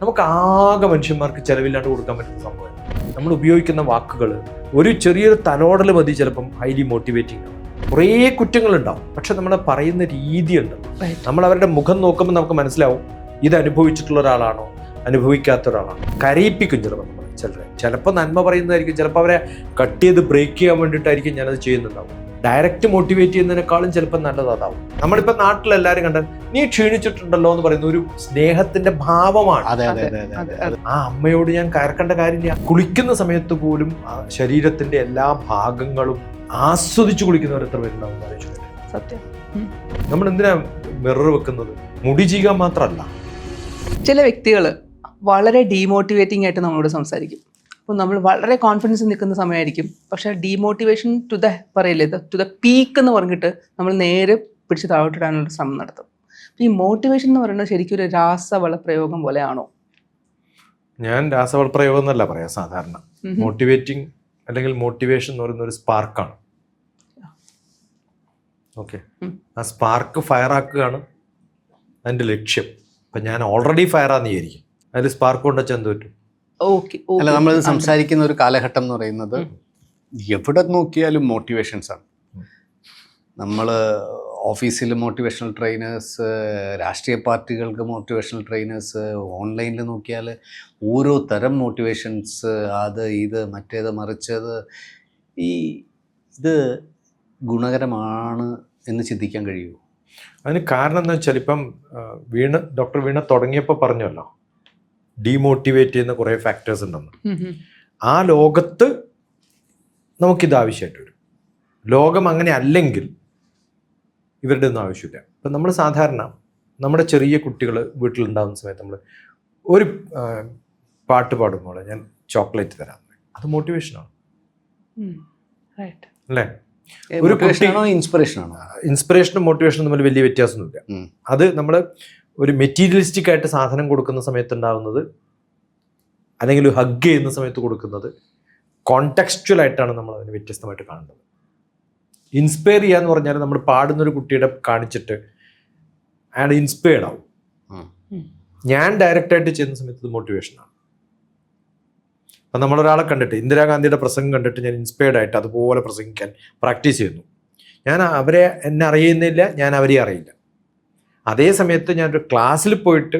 നമുക്ക് ആകെ മനുഷ്യന്മാർക്ക് ചിലവില്ലാണ്ട് കൊടുക്കാൻ പറ്റുന്ന സംഭവം. നമ്മൾ ഉപയോഗിക്കുന്ന വാക്കുകൾ ഒരു ചെറിയൊരു തലോടൽ മതി ചിലപ്പം ഹൈലി മോട്ടിവേറ്റിംഗ് ആണ്. കുറേ കുറ്റങ്ങളുണ്ടാവും, പക്ഷെ നമ്മൾ പറയുന്ന രീതിയുണ്ട്. നമ്മൾ അവരുടെ മുഖം നോക്കുമ്പോൾ നമുക്ക് മനസ്സിലാവും ഇത് അനുഭവിച്ചിട്ടുള്ള ഒരാളാണോ അനുഭവിക്കാത്ത ഒരാളാണോ. കരയിപ്പിക്കും ചിലപ്പോൾ നമ്മൾ ചിലപ്പോൾ നന്മ പറയുന്നതായിരിക്കും, ചിലപ്പോൾ അവരെ കട്ട് ചെയ്ത് ബ്രേക്ക് ചെയ്യാൻ വേണ്ടിയിട്ടായിരിക്കും ഞാനത് ചെയ്യുന്നുണ്ടാവും. ഡയറക്റ്റ് മോട്ടിവേറ്റ് ചെയ്യുന്നതിനേക്കാളും ചിലപ്പോൾ നല്ലത് അതാവും. നമ്മളിപ്പോൾ നാട്ടിലെല്ലാവരും കണ്ടാൽ നീ ക്ഷീണിച്ചിട്ടുണ്ടല്ലോ എന്ന് പറയുന്ന ഒരു സ്നേഹത്തിന്റെ ഭാവമാണ്. ആ അമ്മയോട് ഞാൻ കയർക്കേണ്ട കാര്യമില്ല. കുളിക്കുന്ന സമയത്ത് പോലും ശരീരത്തിന്റെ എല്ലാ ഭാഗങ്ങളും ആസ്വദിച്ച് കുളിക്കുന്നവർ എത്ര പേരുണ്ടാവും ആലോചിച്ചിട്ട്. സത്യം. നമ്മൾ എന്തിനാ മിറർ വെക്കുന്നത്? മുടി ചെയ്യാൻ മാത്രമല്ല. ചില വ്യക്തികൾ വളരെ ഡീമോട്ടിവേറ്റിംഗ് ആയിട്ട് നമ്മളോട് സംസാരിക്കും. അപ്പോൾ നമ്മൾ വളരെ കോൺഫിഡൻസ് നിൽക്കുന്ന സമയമായിരിക്കും, പക്ഷേ ഡീമോട്ടിവേഷൻ ടു ദ പറയില്ലേ ടു ദ പീക്ക് എന്ന് പറഞ്ഞിട്ട് നമ്മൾ നേരെ പിടിച്ച് താഴോട്ടിടാനുള്ള ശ്രമം നടത്തും. അപ്പോൾ ഈ മോട്ടിവേഷൻ എന്ന് പറയുന്നത് ശരിക്കും ഒരു രാസവള പ്രയോഗം പോലെയാണോ? ഞാൻ രാസവള പ്രയോഗം എന്നല്ല പറയാം. സാധാരണ മോട്ടിവേറ്റിംഗ് അല്ലെങ്കിൽ മോട്ടിവേഷൻ എന്ന് പറയുന്ന ഒരു സ്പാർക്കാണ്. ഓക്കെ, ആ സ്പാർക്ക് ഫയർ ആക്കുകയാണ് അതിൻ്റെ ലക്ഷ്യം. ഇപ്പം ഞാൻ ഓൾറെഡി ഫയറാന്ന് വിചാരിക്കും, അതിൽ സ്പാർക്ക് കൊണ്ട് വെച്ചാൽ എന്ത് പറ്റും? അല്ല, നമ്മളിത് സംസാരിക്കുന്ന ഒരു കാലഘട്ടം എന്ന് പറയുന്നത് എവിടെ നോക്കിയാലും മോട്ടിവേഷൻസ് ആണ്. നമ്മൾ ഓഫീസിൽ മോട്ടിവേഷണൽ ട്രെയിനേഴ്സ്, രാഷ്ട്രീയ പാർട്ടികൾക്ക് മോട്ടിവേഷണൽ ട്രെയിനേഴ്സ്, ഓൺലൈനിൽ നോക്കിയാൽ ഓരോ തരം മോട്ടിവേഷൻസ്, അത് ഇത് മറ്റേത് മറിച്ചത്. ഇത് ഗുണകരമാണ് എന്ന് ചിന്തിക്കാൻ കഴിയുമോ? അതിന് കാരണം എന്താ വെച്ചാൽ ഇപ്പം ഡോക്ടർ വീണ തുടങ്ങിയപ്പോൾ പറഞ്ഞല്ലോ ഡീമോട്ടിവേറ്റ് ചെയ്യുന്ന കുറേ ഫാക്ടേഴ്സ് ഉണ്ടെന്ന്. ആ ലോകത്ത് നമുക്കിത് ആവശ്യമായിട്ട് വരും. ലോകം അങ്ങനെ അല്ലെങ്കിൽ ഇവരുടെ ഒന്നും ആവശ്യമില്ല. ഇപ്പം നമ്മൾ സാധാരണ നമ്മുടെ ചെറിയ കുട്ടികൾ വീട്ടിലുണ്ടാകുന്ന സമയത്ത് നമ്മൾ ഒരു പാട്ട് പാടുമ്പോൾ ഞാൻ ചോക്ലേറ്റ് തരാം, അത് മോട്ടിവേഷനാണ് അല്ലേ? ഒരു ഇൻസ്പിറേഷനും മോട്ടിവേഷനും തമ്മിൽ വലിയ വ്യത്യാസമൊന്നുമില്ല. അത് നമ്മൾ ഒരു മെറ്റീരിയലിസ്റ്റിക് ആയിട്ട് സാധനം കൊടുക്കുന്ന സമയത്ത് ഉണ്ടാകുന്നത്, അല്ലെങ്കിൽ ഒരു ഹഗ് ചെയ്യുന്ന സമയത്ത് കൊടുക്കുന്നത്, കോണ്ടെക്സ്ച്വൽ ആയിട്ടാണ് നമ്മൾ അതിന് വ്യത്യസ്തമായിട്ട് കാണുന്നത്. ഇൻസ്പയർ ചെയ്യാന്ന് പറഞ്ഞാൽ നമ്മൾ പാടുന്നൊരു കുട്ടിയുടെ കാണിച്ചിട്ട് അയാൾ ഇൻസ്പയർഡ് ആവും. ഞാൻ ഡയറക്റ്റായിട്ട് ചെയ്യുന്ന സമയത്ത് മോട്ടിവേഷനാണ്. അപ്പം നമ്മളൊരാളെ കണ്ടിട്ട്, ഇന്ദിരാഗാന്ധിയുടെ പ്രസംഗം കണ്ടിട്ട് ഞാൻ ഇൻസ്പയർഡ് ആയിട്ട് അതുപോലെ പ്രസംഗിക്കാൻ പ്രാക്ടീസ് ചെയ്യുന്നു. ഞാൻ എന്നെ അറിയുന്നില്ല, ഞാൻ അവരെ അറിയില്ല. അതേ സമയത്ത് ഞാനൊരു ക്ലാസ്സിൽ പോയിട്ട്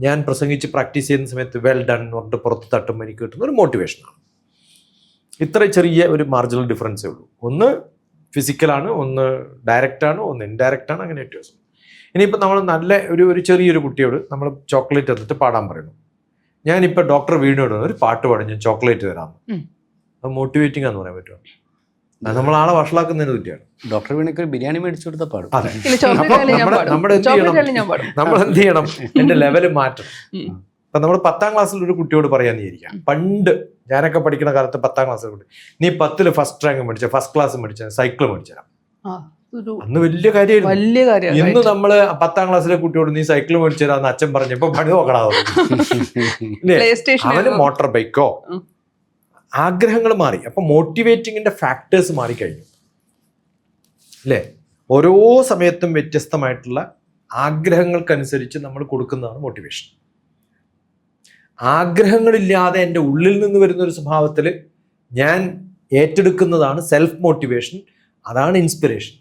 ഞാൻ പ്രസംഗിച്ച് പ്രാക്ടീസ് ചെയ്യുന്ന സമയത്ത് വെൽ ഡൺ എന്ന് പറഞ്ഞിട്ട് പുറത്ത് തട്ടുമ്പോൾ എനിക്ക് കിട്ടുന്ന ഒരു മോട്ടിവേഷനാണ്. ഇത്ര ചെറിയ ഒരു മാർജിനൽ ഡിഫറൻസേ ഉള്ളൂ. ഒന്ന് ഫിസിക്കലാണ്, ഒന്ന് ഡയറക്റ്റാണ്, ഒന്ന് ഇൻഡയറക്റ്റാണ്, അങ്ങനെ വ്യത്യാസം. ഇനിയിപ്പോൾ നമ്മൾ നല്ല ഒരു ചെറിയൊരു കുട്ടിയോട് നമ്മൾ ചോക്ലേറ്റ് തന്നിട്ട് പാടാൻ പറയുന്നു. ഞാനിപ്പോൾ ഡോക്ടർ വീണോട് ഒരു പാട്ട് പാടും, ഞാൻ ചോക്ലേറ്റ് തരാമെന്ന്. അത് മോട്ടിവേറ്റിംഗ് ആണെന്ന് പറയാൻ പറ്റുമോ? അത് നമ്മൾ ആളെ വഷളാക്കുന്നതിന് പറ്റിയാണ്. ഡോക്ടർ വീണയ്ക്ക് ഒരു ബിരിയാണി മേടിച്ചു കൊടുത്താൽ പാടും. അതെ, നമ്മൾ എന്ത് ചെയ്യണം? എൻ്റെ ലെവല് മാറ്റണം. ഇപ്പം നമ്മൾ 10ാം ക്ലാസ്സിൽ ഒരു കുട്ടിയോട് പറയാന്ന് വിചാരിക്കാം. പണ്ട് ഞാനൊക്കെ പഠിക്കുന്ന കാലത്ത് 10ാം ക്ലാസ്സിൽ കുട്ടി, നീ 10ൽ ഫസ്റ്റ് റാങ്ക് മേടിച്ച, ഫസ്റ്റ് ക്ലാസ് മേടിച്ച, സൈക്കിൾ മേടിച്ചാൽ അന്ന് വലിയ കാര്യമായിരുന്നു. ഇന്ന് നമ്മള് 10ാം ക്ലാസ്സിലെ കുട്ടിയോട് നീ സൈക്കിൾ മേടിച്ചു തരാന്ന് അച്ഛൻ പറഞ്ഞപ്പോ പണി നോക്കണോ? അവന് മോട്ടോർ ബൈക്കോ. ആഗ്രഹങ്ങൾ മാറി. അപ്പൊ മോട്ടിവേറ്റിങ്ങിന്റെ ഫാക്ടേഴ്സ് മാറിക്കഴിഞ്ഞു അല്ലേ? ഓരോ സമയത്തും വ്യത്യസ്തമായിട്ടുള്ള ആഗ്രഹങ്ങൾക്കനുസരിച്ച് നമ്മൾ കൊടുക്കുന്നതാണ് മോട്ടിവേഷൻ. ആഗ്രഹങ്ങളില്ലാതെ എൻ്റെ ഉള്ളിൽ നിന്ന് വരുന്ന ഒരു സ്വഭാവത്തിൽ ഞാൻ ഏറ്റെടുക്കുന്നതാണ് സെൽഫ് മോട്ടിവേഷൻ. അതാണ് ഇൻസ്പിറേഷൻ.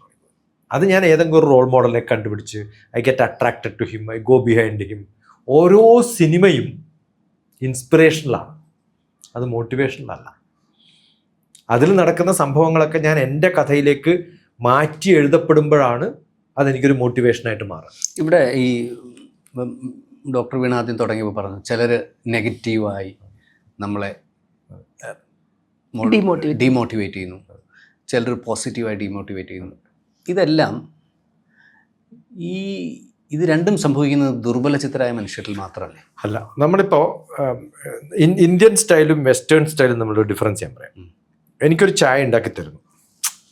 അത് ഞാൻ ഏതെങ്കിലും ഒരു റോൾ മോഡലിനെ കണ്ടുപിടിച്ച് I get attracted to him, I go behind him. ഓരോ സിനിമയും ഇൻസ്പിറേഷനിലാണ്, അത് മോട്ടിവേഷനിലല്ല. അതിൽ നടക്കുന്ന സംഭവങ്ങളൊക്കെ ഞാൻ എൻ്റെ കഥയിലേക്ക് മാറ്റി എഴുതപ്പെടുമ്പോഴാണ് അതെനിക്കൊരു മോട്ടിവേഷനായിട്ട് മാറുക. ഇവിടെ ഈ ഡോക്ടർ വീണ ആദ്യം തുടങ്ങിയപ്പോൾ പറഞ്ഞു ചിലർ നെഗറ്റീവായി നമ്മളെ ഡീമോട്ടിവേറ്റ് ചെയ്യുന്നു, ചിലർ പോസിറ്റീവായി ഡീമോട്ടിവേറ്റ് ചെയ്യുന്നു. ഇതെല്ലാം ഇത് രണ്ടും സംഭവിക്കുന്നത് ദുർബല ചിത്തരായ മനുഷ്യരിൽ മാത്രമല്ലേ? അല്ല, നമ്മളിപ്പോൾ ഇന്ത്യൻ സ്റ്റൈലും വെസ്റ്റേൺ സ്റ്റൈലും നമ്മളൊരു ഡിഫറൻസ് ഞാൻ പറയാം. എനിക്കൊരു ചായ ഉണ്ടാക്കി തരുന്നു,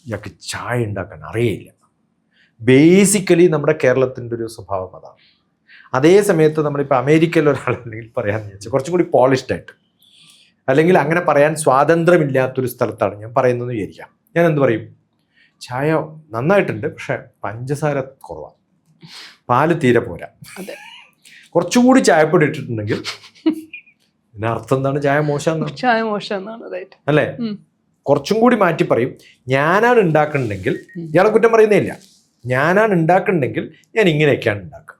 ഇയാൾക്ക് ചായ ഉണ്ടാക്കാൻ അറിയില്ല. ബേസിക്കലി നമ്മുടെ കേരളത്തിൻ്റെ ഒരു സ്വഭാവം അതാണ്. അതേ സമയത്ത് നമ്മളിപ്പോൾ അമേരിക്കയിൽ ഒരാളെങ്കിൽ പറയാമെന്ന് വെച്ചാൽ കുറച്ചും കൂടി പോളിഷ്ഡ് ആയിട്ട്, അല്ലെങ്കിൽ അങ്ങനെ പറയാൻ സ്വാതന്ത്ര്യമില്ലാത്തൊരു സ്ഥലത്താണ് ഞാൻ പറയുന്നതെന്ന് വിചാരിക്കാം. ഞാൻ എന്ത് പറയും? ചായ നന്നായിട്ടുണ്ട്, പക്ഷെ പഞ്ചസാര കുറവാണ്, പാല് തീരെ പോരാ, കുറച്ചുകൂടി ചായപ്പൊടി ഇട്ടിട്ടുണ്ടെങ്കിൽ പിന്നെ അർത്ഥം എന്താണ്? ചായ മോശം ചായ മോശം എന്നാണ്, റൈറ്റ് അല്ലേ? കുറച്ചും കൂടി മാറ്റി പറയും, ഞാനാണ് ഉണ്ടാക്കുന്നുണ്ടെങ്കിൽ, ഇയാളെ കുറ്റം പറയുന്നേ ഇല്ല, ഞാനാണ് ഉണ്ടാക്കുന്നുണ്ടെങ്കിൽ ഞാൻ ഇങ്ങനെയൊക്കെയാണ് ഉണ്ടാക്കുക.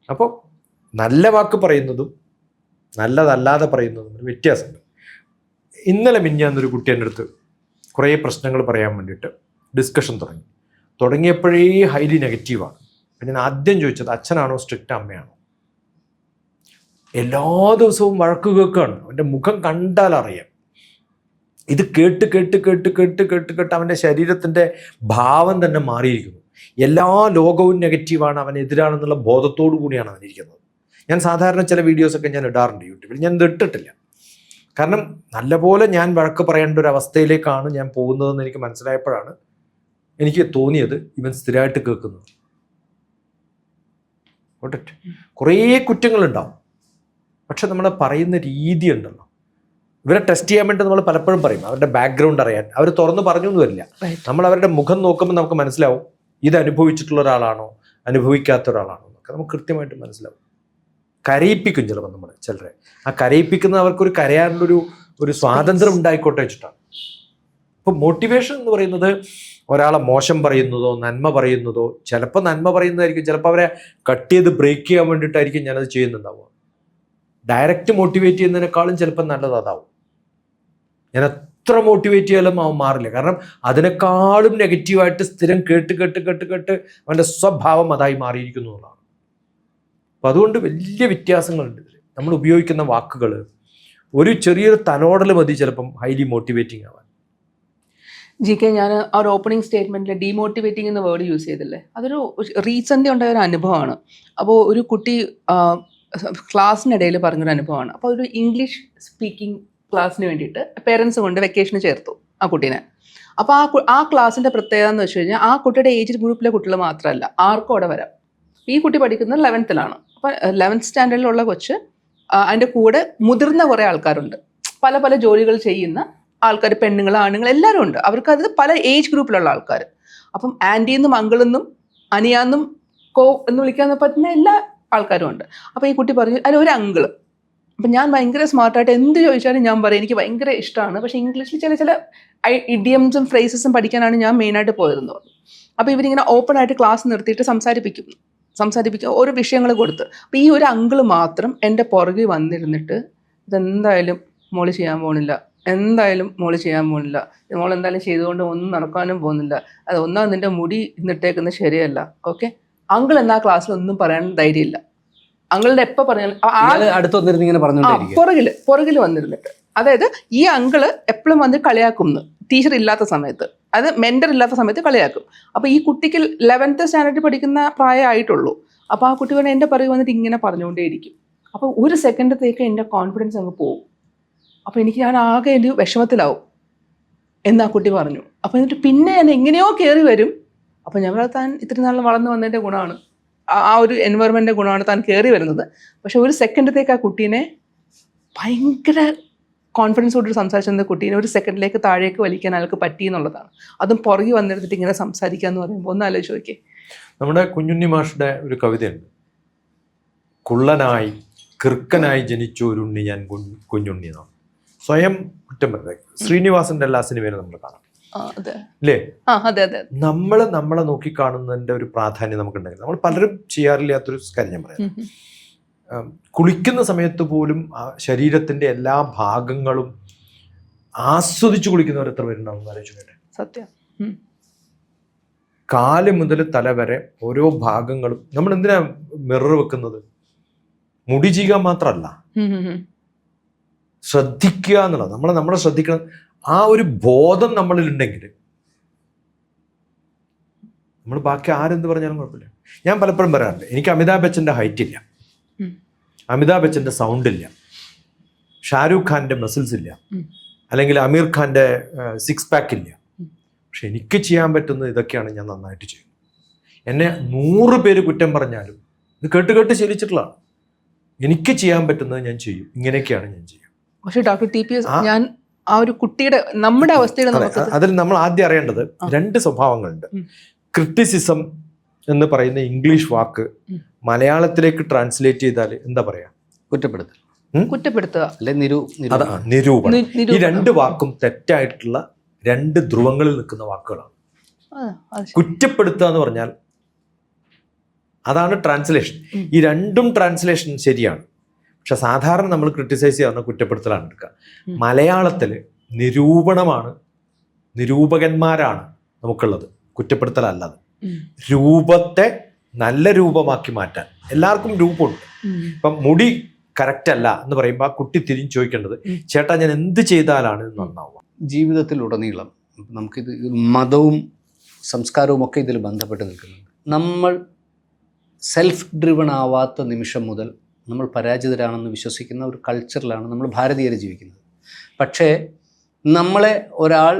അപ്പോൾ നല്ല വാക്ക് പറയുന്നതും നല്ലതല്ലാതെ പറയുന്നതും വ്യത്യാസമുണ്ട്. ഇന്നലെ മിഞ്ഞാന്നൊരു കുട്ടി എൻ്റെ അടുത്ത് കുറേ പ്രശ്നങ്ങൾ പറയാൻ വേണ്ടിയിട്ട് ഡിസ്കഷൻ തുടങ്ങിയപ്പോഴേ ഹൈലി നെഗറ്റീവാണ്. അപ്പം ഞാൻ ആദ്യം ചോദിച്ചത്, അച്ഛനാണോ സ്ട്രിക്റ്റ്, അമ്മയാണോ? എല്ലാ ദിവസവും വഴക്ക് കേൾക്കുകയാണ്. അവൻ്റെ മുഖം കണ്ടാൽ അറിയാം. ഇത് കേട്ട് കേട്ട് കേട്ട് കേട്ട് കേട്ട് കേട്ട് അവൻ്റെ ശരീരത്തിൻ്റെ ഭാവം തന്നെ മാറിയിരിക്കുന്നു. എല്ലാ ലോകവും നെഗറ്റീവാണ്, അവൻ എതിരാണെന്നുള്ള ബോധത്തോടു കൂടിയാണ് അവനിരിക്കുന്നത്. ഞാൻ സാധാരണ ചില വീഡിയോസൊക്കെ ഞാൻ ഇടാറുണ്ട് യൂട്യൂബിൽ. ഞാൻ ഇത് ഇട്ടിട്ടില്ല, കാരണം നല്ലപോലെ ഞാൻ വഴക്ക് പറയേണ്ട ഒരു അവസ്ഥയിലേക്കാണ് ഞാൻ പോകുന്നതെന്ന് എനിക്ക് മനസ്സിലായപ്പോഴാണ് എനിക്ക് തോന്നിയത് ഇവൻ സ്ഥിരമായിട്ട് കേൾക്കുന്നത്. കുറേ കുറ്റങ്ങളുണ്ടാവും, പക്ഷെ നമ്മൾ പറയുന്ന രീതി ഉണ്ടല്ലോ, ഇവരെ ടെസ്റ്റ് ചെയ്യാൻ വേണ്ടി നമ്മൾ പലപ്പോഴും പറയും അവരുടെ ബാക്ക്ഗ്രൗണ്ട് അറിയാൻ. അവർ തുറന്ന് പറഞ്ഞൊന്നും വരില്ല. നമ്മൾ അവരുടെ മുഖം നോക്കുമ്പോൾ നമുക്ക് മനസ്സിലാവും ഇത് അനുഭവിച്ചിട്ടുള്ള ഒരാളാണോ അനുഭവിക്കാത്ത ഒരാളാണോ എന്നൊക്കെ നമുക്ക് കൃത്യമായിട്ട് മനസ്സിലാവും. കരയിപ്പിക്കും ചിലപ്പോൾ നമ്മൾ ചിലരെ. ആ കരയിപ്പിക്കുന്നത് അവർക്കൊരു കരയാനുള്ളൊരു സ്വാതന്ത്ര്യം ഉണ്ടായിക്കോട്ടെ വെച്ചിട്ടാണ്. ഇപ്പോൾ മോട്ടിവേഷൻ എന്ന് പറയുന്നത് ഒരാളെ മോശം പറയുന്നതോ നന്മ പറയുന്നതോ, ചിലപ്പോൾ നന്മ പറയുന്നതായിരിക്കും, ചിലപ്പോൾ അവരെ കട്ട് ചെയ്ത് ബ്രേക്ക് ചെയ്യാൻ വേണ്ടിയിട്ടായിരിക്കും ഞാനത് ചെയ്യുന്നുണ്ടാവുക. ഡയറക്റ്റ് മോട്ടിവേറ്റ് ചെയ്യുന്നതിനേക്കാളും ചിലപ്പോൾ നല്ലത് അതാവും. ഞാൻ എത്ര മോട്ടിവേറ്റ് ചെയ്യാലും അവൻ മാറില്ല, കാരണം അതിനേക്കാളും നെഗറ്റീവായിട്ട് സ്ഥിരം കേട്ട് കേട്ട് കേട്ട് കേട്ട് അവൻ്റെ സ്വഭാവം അതായി മാറിയിരിക്കുന്നു എന്നുള്ളതാണ്. അപ്പം അതുകൊണ്ട് വലിയ വ്യത്യാസങ്ങളുണ്ട് ഇതിൽ. നമ്മൾ ഉപയോഗിക്കുന്ന വാക്കുകൾ, ഒരു ചെറിയൊരു തലോടൽ മതി ചിലപ്പം ഹൈലി മോട്ടിവേറ്റിംഗ് ആവാൻ. ജി കെ, ഞാൻ ആ ഒരു ഓപ്പണിംഗ് സ്റ്റേറ്റ്മെൻറ്റിൽ ഡീമോട്ടിവേറ്റിംഗ് എന്ന വേർഡ് യൂസ് ചെയ്തില്ലേ, അതൊരു റീസെൻ്റ് ഉണ്ടായ ഒരു അനുഭവമാണ്. അപ്പോൾ ഒരു കുട്ടി ക്ലാസ്സിനിടയിൽ പറഞ്ഞൊരു അനുഭവമാണ്. അപ്പോൾ ഒരു ഇംഗ്ലീഷ് സ്പീക്കിംഗ് ക്ലാസ്സിന് വേണ്ടിയിട്ട് പേരൻസ് കൊണ്ട് വെക്കേഷന് ചേർത്തു ആ കുട്ടീനെ. അപ്പോൾ ആ ക്ലാസ്സിൻ്റെ പ്രത്യേകത എന്ന് വെച്ച് കഴിഞ്ഞാൽ ആ കുട്ടിയുടെ ഏജ് ഗ്രൂപ്പിലെ കുട്ടികൾ മാത്രമല്ല, ആർക്കും അവിടെ വരാം. ഈ കുട്ടി പഠിക്കുന്നത് 11th അപ്പോൾ 11th സ്റ്റാൻഡേർഡിലുള്ള കൊച്ച്, അതിൻ്റെ കൂടെ മുതിർന്ന കുറേ ആൾക്കാരുണ്ട്, പല പല ജോലികൾ ചെയ്യുന്ന ആൾക്കാർ, പെണ്ണുങ്ങൾ ആണുങ്ങൾ എല്ലാവരും ഉണ്ട്. അവർക്കത് പല ഏജ് ഗ്രൂപ്പിലുള്ള ആൾക്കാർ. അപ്പം ആൻറ്റിന്നും അങ്കിളെന്നും അനിയാന്നും കോ എന്ന് വിളിക്കാൻ പറ്റുന്ന എല്ലാ ആൾക്കാരും ഉണ്ട്. അപ്പോൾ ഈ കുട്ടി പറഞ്ഞു അതിൽ ഒരു അങ്കിള്. അപ്പം ഞാൻ ഭയങ്കര സ്മാർട്ടായിട്ട് എന്ത് ചോദിച്ചാലും ഞാൻ പറയും എനിക്ക് ഭയങ്കര ഇഷ്ടമാണ്, പക്ഷേ ഇംഗ്ലീഷിൽ ചില ഇഡിയംസും ഫ്രേസസും പഠിക്കാനാണ് ഞാൻ മെയിനായിട്ട് പോയതെന്ന് പറഞ്ഞു. അപ്പോൾ ഇവരിങ്ങനെ ഓപ്പൺ ആയിട്ട് ക്ലാസ് നിർത്തിയിട്ട് സംസാരിപ്പിക്കുക ഓരോ വിഷയങ്ങൾ കൊടുത്ത്. അപ്പോൾ ഈ ഒരു അങ്കിള് മാത്രം എൻ്റെ പുറകിൽ വന്നിരുന്നിട്ട് ഇതെന്തായാലും മോള് ചെയ്യാൻ പോകുന്നില്ല, എന്തായാലും മോള് ചെയ്യാൻ പോകുന്നില്ല, മോളെന്തായാലും ചെയ്തുകൊണ്ട് ഒന്നും നടക്കാനും പോകുന്നില്ല, അത് ഒന്നാം നിൻ്റെ മുടി ഇന്നിട്ടേക്കുന്നത് ശരിയല്ല, ഓക്കെ. അങ്കിൾ എന്നാ ക്ലാസ്സിൽ ഒന്നും പറയാൻ ധൈര്യമില്ല. അങ്കിളിൻ്റെ എപ്പോൾ പറഞ്ഞാലും പുറകിൽ വന്നിരുന്നിട്ട്, അതായത് ഈ അങ്കിള് എപ്പോഴും വന്ന് കളിയാക്കുന്നു ടീച്ചർ ഇല്ലാത്ത സമയത്ത്, അത് മെൻറ്റർ ഇല്ലാത്ത സമയത്ത് കളിയാക്കും. അപ്പോൾ ഈ കുട്ടിക്ക് 11th സ്റ്റാൻഡേർഡിൽ പഠിക്കുന്ന പ്രായമായിട്ടുള്ളൂ. അപ്പോൾ ആ കുട്ടി പറഞ്ഞാൽ എൻ്റെ പുറകെ വന്നിട്ട് ഇങ്ങനെ പറഞ്ഞുകൊണ്ടേയിരിക്കും. അപ്പോൾ ഒരു സെക്കൻഡത്തേക്ക് എൻ്റെ കോൺഫിഡൻസ് അങ്ങ് പോകും. അപ്പോൾ ഞാൻ ആകെ ഒരു വിഷമത്തിലാവും എന്ന് ആ കുട്ടി പറഞ്ഞു. അപ്പോൾ എന്നിട്ട് പിന്നെ ഞാൻ എങ്ങനെയോ കയറി വരും. അപ്പോൾ ഞാൻ താൻ ഇത്ര നാൾ വളർന്നു വന്നതിൻ്റെ ഗുണമാണ്, ആ ഒരു എൻവയറമെൻറ്റിൻ്റെ ഗുണമാണ് താൻ കയറി വരുന്നത്. പക്ഷെ ഒരു സെക്കൻഡത്തേക്ക് ആ കുട്ടീനെ ഭയങ്കര കോൺഫിഡൻസോട് സംസാരിച്ചിരുന്ന കുട്ടീനെ ഒരു സെക്കൻഡിലേക്ക് താഴേക്ക് വലിക്കാൻ അയാൾക്ക് പറ്റി എന്നുള്ളതാണ്. അതും പുറകെ വന്നിരുന്നിട്ട് ഇങ്ങനെ സംസാരിക്കുക എന്ന് പറയുമ്പോൾ ഒന്ന് ആലോചിച്ച് നോക്കിയേ. നമ്മുടെ കുഞ്ഞുണ്ണി മാഷുടെ ഒരു കവിതയുണ്ട്, കുള്ളനായി കിർക്കനായി ജനിച്ച ഒരു ഉണ്ണി ഞാൻ കുഞ്ഞുണ്ണി എന്നാണ്. സ്വയം കുറ്റം പറയുന്നത് ശ്രീനിവാസന്റെ എല്ലാ സിനിമയിലും നമ്മൾ കാണാം അല്ലേ? നമ്മളെ നോക്കിക്കാണുന്നതിന്റെ ഒരു പ്രാധാന്യം നമുക്കുണ്ടെങ്കിൽ നമ്മൾ പലരും ചെയ്യാറില്ലാത്തൊരു കാര്യം ഞാൻ പറയാം. കുളിക്കുന്ന സമയത്ത് പോലും ശരീരത്തിന്റെ എല്ലാ ഭാഗങ്ങളും ആസ്വദിച്ചു കുളിക്കുന്നവർ എത്ര പേരുണ്ടാവും ആലോചിക്കട്ടെ. സത്യം. കാല് മുതൽ തല വരെ ഓരോ ഭാഗങ്ങളും നമ്മൾ എന്തിനാ മിറർ വെക്കുന്നത്? മുടി ചെയ്യാൻ മാത്രമല്ല, ശ്രദ്ധിക്കുക എന്നുള്ളത്. നമ്മളെ ശ്രദ്ധിക്കണം. ആ ഒരു ബോധം നമ്മളിലുണ്ടെങ്കിൽ നമ്മൾ ബാക്കി ആരെന്ത് പറഞ്ഞാലും കുഴപ്പമില്ല. ഞാൻ പലപ്പോഴും പറയാറുണ്ട്, എനിക്ക് അമിതാഭ് ബച്ചൻ്റെ ഹൈറ്റ് ഇല്ല, അമിതാഭ് ബച്ചൻ്റെ സൗണ്ട് ഇല്ല, ഷാരൂഖ് ഖാൻ്റെ മസിൽസ് ഇല്ല, അല്ലെങ്കിൽ അമീർ ഖാൻ്റെ 6 പാക്ക് ഇല്ല. പക്ഷെ എനിക്ക് ചെയ്യാൻ പറ്റുന്നത് ഇതൊക്കെയാണ്. ഞാൻ നന്നായിട്ട് ചെയ്യും. എന്നെ 100 പേര് കുറ്റം പറഞ്ഞാലും ഇത് കേട്ട് ശീലിച്ചിട്ടുള്ളതാണ്. എനിക്ക് ചെയ്യാൻ പറ്റുന്നത് ഞാൻ ചെയ്യും. ഇങ്ങനെയൊക്കെയാണ് ഞാൻ ചെയ്യുക. പക്ഷേ ഡോക്ടർ TPS, ഞാൻ ആ ഒരു കുട്ടിയുടെ നമ്മുടെ അവസ്ഥയുടെ അതിൽ നമ്മൾ ആദ്യം അറിയേണ്ടത് 2 സ്വഭാവങ്ങളുണ്ട്. ക്രിറ്റിസിസം എന്ന് പറയുന്ന ഇംഗ്ലീഷ് വാക്ക് മലയാളത്തിലേക്ക് ട്രാൻസ്ലേറ്റ് ചെയ്താൽ എന്താ പറയാ? കുറ്റപ്പെടുത്തൽ, കുറ്റപ്പെടുത്തുക, അല്ലെ നിരൂപണം. ഈ രണ്ട് വാക്കും തെറ്റായിട്ടുള്ള രണ്ട് ധ്രുവങ്ങളിൽ നിൽക്കുന്ന വാക്കുകളാണ്. കുറ്റപ്പെടുത്തുക എന്ന് പറഞ്ഞാൽ അതാണ് ട്രാൻസ്ലേഷൻ. ഈ രണ്ടും ട്രാൻസ്ലേഷൻ ശരിയാണ്. പക്ഷെ സാധാരണ നമ്മൾ ക്രിട്ടിസൈസ് ചെയ്യുന്ന കുറ്റപ്പെടുത്തലാണ് എടുക്കുക. മലയാളത്തിൽ നിരൂപണമാണ്, നിരൂപകന്മാരാണ് നമുക്കുള്ളത്, കുറ്റപ്പെടുത്തലല്ലത്. രൂപത്തെ നല്ല രൂപമാക്കി മാറ്റാൻ എല്ലാവർക്കും രൂപമുണ്ട്. ഇപ്പം മുടി കറക്റ്റ് അല്ല എന്ന് പറയുമ്പോൾ ആ കുട്ടി തിരിഞ്ഞ് ചോദിക്കേണ്ടത്, ചേട്ടാ ഞാൻ എന്ത് ചെയ്താലാണ് നന്നാവുക? ജീവിതത്തിലുടനീളം നമുക്കിത് മതവും സംസ്കാരവും ഒക്കെ ഇതിൽ ബന്ധപ്പെട്ട് നിൽക്കുന്നുണ്ട്. നമ്മൾ സെൽഫ് ഡ്രിവൺ ആവാത്ത നിമിഷം മുതൽ നമ്മൾ പരാജിതരാണെന്ന് വിശ്വസിക്കുന്ന ഒരു കൾച്ചറിലാണ് നമ്മൾ ഭാരതീയർ ജീവിക്കുന്നത്. പക്ഷേ നമ്മളെ ഒരാൾ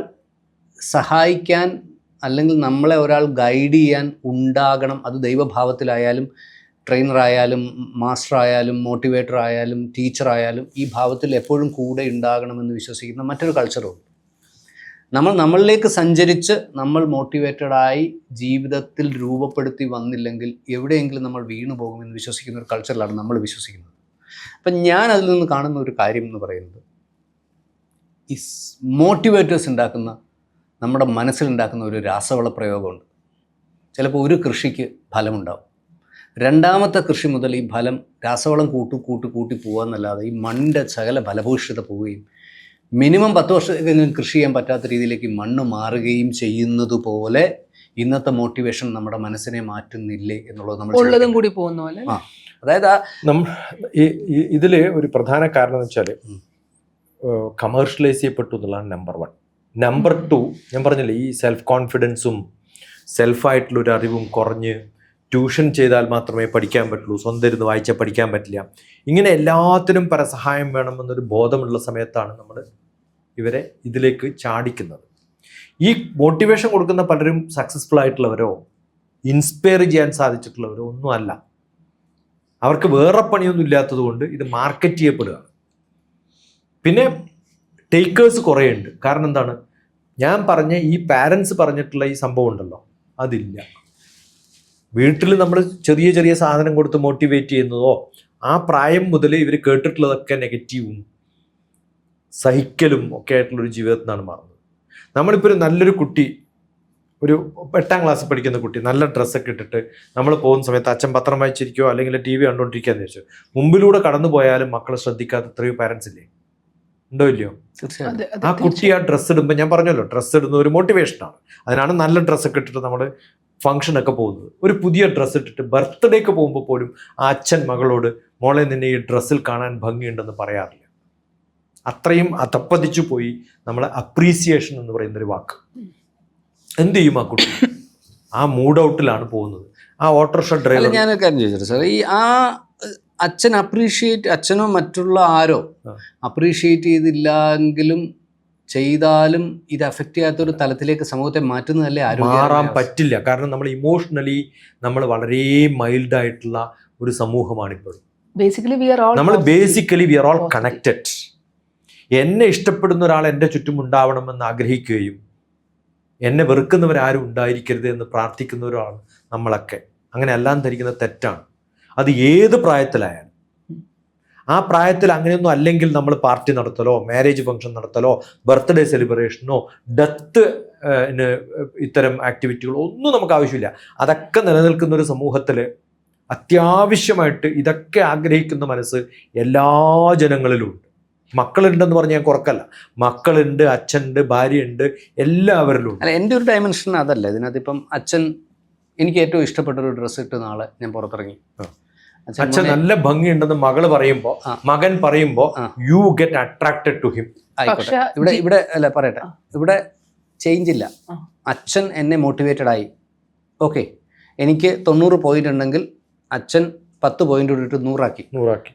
സഹായിക്കാൻ അല്ലെങ്കിൽ നമ്മളെ ഒരാൾ ഗൈഡ് ചെയ്യാൻ ഉണ്ടാകണം. അത് ദൈവഭാവത്തിലായാലും ട്രെയിനറായാലും മാസ്റ്ററായാലും മോട്ടിവേറ്റർ ആയാലും ടീച്ചറായാലും ഈ ഭാവത്തിൽ എപ്പോഴും കൂടെ ഉണ്ടാകണമെന്ന് വിശ്വസിക്കുന്ന മറ്റൊരു കൾച്ചറുണ്ട്. നമ്മളിലേക്ക് സഞ്ചരിച്ച് നമ്മൾ മോട്ടിവേറ്റഡായി ജീവിതത്തിൽ രൂപപ്പെടുത്തി വന്നില്ലെങ്കിൽ എവിടെയെങ്കിലും നമ്മൾ വീണു പോകുമെന്ന് വിശ്വസിക്കുന്ന ഒരു കൾച്ചറിലാണ് നമ്മൾ വിശ്വസിക്കുന്നത്. അപ്പം ഞാൻ അതിൽ നിന്ന് കാണുന്ന ഒരു കാര്യം എന്ന് പറയുന്നത്, ഈ മോട്ടിവേറ്റേഴ്സ് ഉണ്ടാക്കുന്ന, നമ്മുടെ മനസ്സിലുണ്ടാക്കുന്ന ഒരു രാസവള പ്രയോഗമുണ്ട്. ചിലപ്പോൾ ഒരു കൃഷിക്ക് ഫലമുണ്ടാവും, രണ്ടാമത്തെ കൃഷി മുതൽ ഈ ഫലം രാസവളം കൂട്ടി പോകാമെന്നല്ലാതെ ഈ മണ്ണിൻ്റെ സകല ഫലഭൂയിഷ്ഠത പോവുകയും മിനിമം 10 വർഷത്തേക്കെങ്കിലും കൃഷി ചെയ്യാൻ പറ്റാത്ത രീതിയിലേക്ക് മണ്ണ് മാറുകയും ചെയ്യുന്നത് പോലെ ഇന്നത്തെ മോട്ടിവേഷൻ നമ്മുടെ മനസ്സിനെ മാറ്റുന്നില്ലേ എന്നുള്ളത് നമ്മൾ ഉള്ളതും കൂടി പോകുന്ന പോലെ. അതായത് ഇതിൽ ഒരു പ്രധാന കാരണം എന്ന് വെച്ചാൽ കമേഴ്ഷ്യലൈസ് ചെയ്യപ്പെട്ടു എന്നുള്ളതാണ് നമ്പർ 1. നമ്പർ 2, ഞാൻ പറഞ്ഞില്ലേ, ഈ സെൽഫ് കോൺഫിഡൻസും സെൽഫായിട്ടുള്ളൊരു അറിവും കുറഞ്ഞ് ട്യൂഷൻ ചെയ്താൽ മാത്രമേ പഠിക്കാൻ പറ്റുള്ളൂ, സ്വന്തം ഇരുന്ന് വായിച്ചാൽ പഠിക്കാൻ പറ്റില്ല, ഇങ്ങനെ എല്ലാത്തിനും പരസഹായം വേണമെന്നൊരു ബോധമുള്ള സമയത്താണ് നമ്മൾ ഇവരെ ഇതിലേക്ക് ചാടിക്കുന്നത്. ഈ മോട്ടിവേഷൻ കൊടുക്കുന്ന പലരും സക്സസ്ഫുൾ ആയിട്ടുള്ളവരോ ഇൻസ്പയർ ചെയ്യാൻ സാധിച്ചിട്ടുള്ളവരോ ഒന്നും അല്ല. അവർക്ക് വേറെ പണിയൊന്നും ഇല്ലാത്തത് കൊണ്ട് ഇത് മാർക്കറ്റ് ചെയ്യപ്പെടുകയാണ്. പിന്നെ ടേക്കേഴ്സ് കുറേ ഉണ്ട്. കാരണം എന്താണ്, ഞാൻ പറഞ്ഞ ഈ പാരൻസ് പറഞ്ഞിട്ടുള്ള ഈ സംഭവം ഉണ്ടല്ലോ, അതില്ല. വീട്ടിൽ നമ്മൾ ചെറിയ ചെറിയ സാധനം കൊടുത്ത് മോട്ടിവേറ്റ് ചെയ്യുന്നതോ ആ പ്രായം മുതൽ ഇവർ കേട്ടിട്ടുള്ളതൊക്കെ നെഗറ്റീവും സഹിക്കലും ഒക്കെ ആയിട്ടുള്ളൊരു ജീവിതത്തിൽ നിന്നാണ് മാറുന്നത്. നമ്മളിപ്പോൾ ഒരു നല്ലൊരു കുട്ടി, ഒരു 8ാം ക്ലാസ്സിൽ പഠിക്കുന്ന കുട്ടി നല്ല ഡ്രസ്സൊക്കെ ഇട്ടിട്ട് നമ്മൾ പോകുന്ന സമയത്ത് അച്ഛൻ പത്രം വായിച്ചിരിക്കുകയോ അല്ലെങ്കിൽ TV കണ്ടുകൊണ്ടിരിക്കുകയെന്ന് വെച്ചു മുമ്പിലൂടെ കടന്നു പോയാലും മക്കളെ ശ്രദ്ധിക്കാത്ത എത്രയോ പാരൻസ് ഇല്ലേ? ഉണ്ടോ ഇല്ലയോ? ആ കുട്ടി ആ ഡ്രസ്സ് ഇടുമ്പോൾ, ഞാൻ പറഞ്ഞല്ലോ, ഡ്രസ്സ് ഇടുന്ന ഒരു മോട്ടിവേഷനാണ്. അതിനാണ് നല്ല ഡ്രസ്സൊക്കെ ഇട്ടിട്ട് നമ്മൾ ഫംഗ്ഷനൊക്കെ പോകുന്നത്. ഒരു പുതിയ ഡ്രസ്സ് ഇട്ടിട്ട് ബർത്ത്ഡേക്ക് പോകുമ്പോൾ പോലും ആ അച്ഛൻ മകളോട്, മോളെ നിന്നെ ഈ ഡ്രസ്സിൽ കാണാൻ ഭംഗിയുണ്ടെന്ന് പറയാറില്ല. അത്രയും അതപ്പതിച്ചു പോയി നമ്മളെ അപ്രീസിയേഷൻ എന്ന് പറയുന്നൊരു വാക്ക്. എന്ത് ചെയ്യും ആ കുട്ടി? ആ മൂഡ് ഔട്ടിലാണ് പോകുന്നത്. ആ ഓട്ടോറിക്ഷ ഡ്രൈവർ, ഞാനൊരു കാര്യം ചോദിച്ചു സാർ, ഈ ആ അച്ഛൻ അച്ഛനോ മറ്റുള്ള ആരോ അപ്രീഷിയേറ്റ് ചെയ്തില്ലെങ്കിലും ചെയ്താലും ഇത് അഫക്റ്റ് ചെയ്യാത്തൊരു തലത്തിലേക്ക് സമൂഹത്തെ മാറ്റുന്നതല്ലേ ആരോഗ്യം? മാറാൻ പറ്റില്ല. കാരണം നമ്മൾ ഇമോഷണലി നമ്മൾ വളരെ മൈൽഡായിട്ടുള്ള ഒരു സമൂഹമാണിപ്പോൾ. നമ്മൾ basically we are all connected. എന്നെ ഇഷ്ടപ്പെടുന്ന ഒരാൾ എൻ്റെ ചുറ്റും ഉണ്ടാവണമെന്ന് ആഗ്രഹിക്കുകയും എന്നെ വെറുക്കുന്നവരാരും ഉണ്ടായിരിക്കരുത് എന്ന് പ്രാർത്ഥിക്കുന്നവരാണ് നമ്മളൊക്കെ. അങ്ങനെ എല്ലാം ധരിക്കുന്നത് തെറ്റാണ്. അത് ഏത് പ്രായത്തിലായാലും. ആ പ്രായത്തിൽ അങ്ങനെയൊന്നും അല്ലെങ്കിൽ നമ്മൾ പാർട്ടി നടത്തലോ മാരേജ് ഫംഗ്ഷൻ നടത്തലോ ബർത്ത്ഡേ സെലിബ്രേഷനോ ഡെത്ത് ഇത്തരം ആക്ടിവിറ്റികളോ ഒന്നും നമുക്ക് ആവശ്യമില്ല. അതൊക്കെ നിലനിൽക്കുന്ന ഒരു സമൂഹത്തിൽ അത്യാവശ്യമായിട്ട് ഇതൊക്കെ ആഗ്രഹിക്കുന്ന മനസ്സ് എല്ലാ ജനങ്ങളിലും ഉണ്ട്. മക്കളുണ്ടെന്ന് പറഞ്ഞാൽ ഞാൻ കുറക്കല്ല. മക്കളുണ്ട്, അച്ഛനുണ്ട്, ഭാര്യയുണ്ട്, എല്ലാവരിലും ഉണ്ട്. അല്ല, എൻ്റെ ഒരു ഡയമെൻഷൻ അതല്ല ഇതിനകത്ത്. ഇപ്പം അച്ഛൻ എനിക്ക് ഏറ്റവും ഇഷ്ടപ്പെട്ട ഒരു ഡ്രസ്സ് ഇട്ട് നാളെ ഞാൻ പുറത്തിറങ്ങി, അച്ഛൻ നല്ല ഭംഗിയുണ്ടെന്ന് മകള് പറയുമ്പോ, മകൻ പറയുമ്പോ, you get attracted to him. ആയിക്കോട്ടെ, ഇവിടെ അല്ല പറയട്ടെ, ഇവിടെ ചേഞ്ച് ഇല്ല. അച്ഛൻ എന്നെ മോട്ടിവേറ്റഡ് ആയി. ഓക്കെ, എനിക്ക് 90 പോയിന്റ് ഉണ്ടെങ്കിൽ അച്ഛൻ 10 പോയിന്റ് ഇട്ടിട്ട് 100 ആക്കി.